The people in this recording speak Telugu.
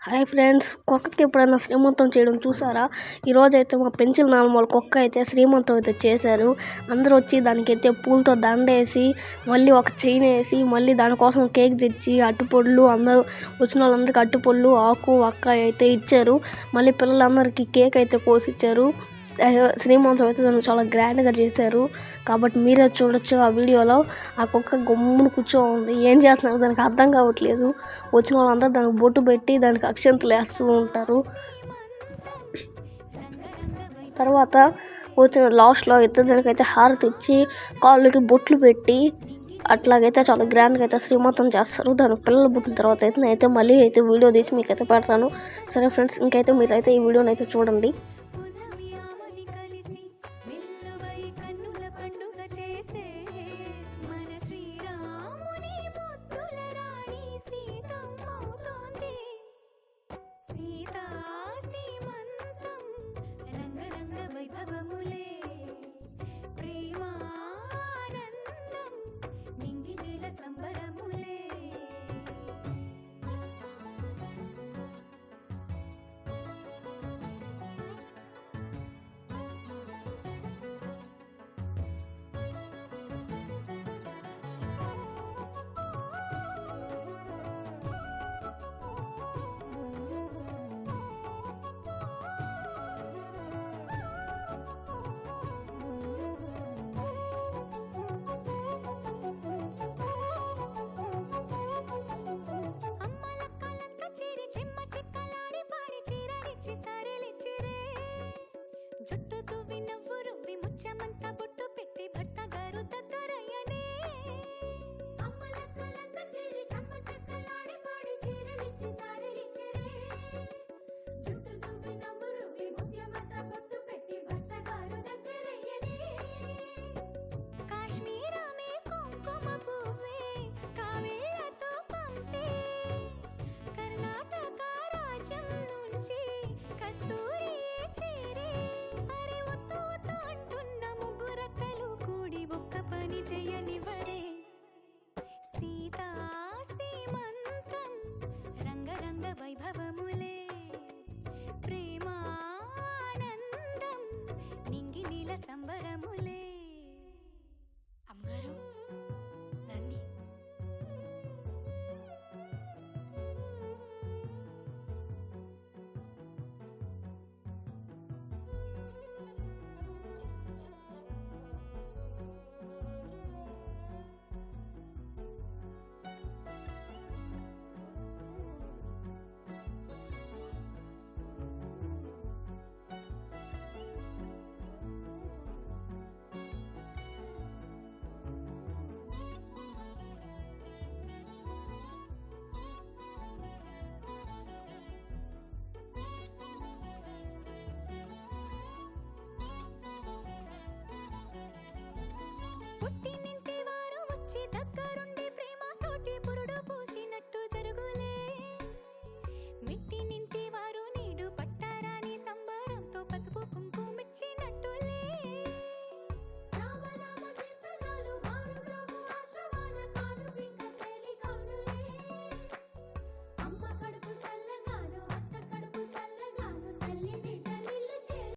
హాయ్ ఫ్రెండ్స్, కుక్కకి ఎప్పుడైనా శ్రీమంతం చేయడం చూసారా? ఈరోజైతే మా పెంచిల్ నానమ్మ కుక్క అయితే శ్రీమంతం అయితే చేశారు. అందరూ వచ్చి దానికైతే పూలతో దండేసి మళ్ళీ ఒక చైన్ వేసి మళ్ళీ దానికోసం కేక్ తెచ్చి అట్టుపొడులు అందరూ వచ్చిన వాళ్ళందరికీ అట్టుపొడులు ఆకు ఒక్క అయితే ఇచ్చారు. మళ్ళీ పిల్లలందరికీ కేక్ అయితే కోసిచ్చారు. శ్రీమంతం అయితే దాన్ని చాలా గ్రాండ్గా చేశారు. కాబట్టి మీరే చూడొచ్చు ఆ వీడియోలో. ఆ కుక్క గమ్మున కూర్చోంది, ఏం చేస్తున్నారు దానికి అర్థం కావట్లేదు. వచ్చిన వాళ్ళందరూ దానికి బొట్టు పెట్టి దానికి అక్షంతలు వేస్తూ ఉంటారు. తర్వాత వచ్చిన లాస్ట్లో అయితే దానికైతే హారతి ఇచ్చి కాళ్ళకి బొట్లు పెట్టి అట్లాగైతే చాలా గ్రాండ్గా అయితే శ్రీమంతం చేస్తారు. దానికి పిల్లలు పుట్టిన తర్వాత అయితే నేనైతే మళ్ళీ అయితే వీడియో తీసి మీకైతే పెడతాను. సరే ఫ్రెండ్స్, ఇంకైతే మీరైతే ఈ వీడియోని అయితే చూడండి. సీతా సీమంతం రంగరంగ వైభవములే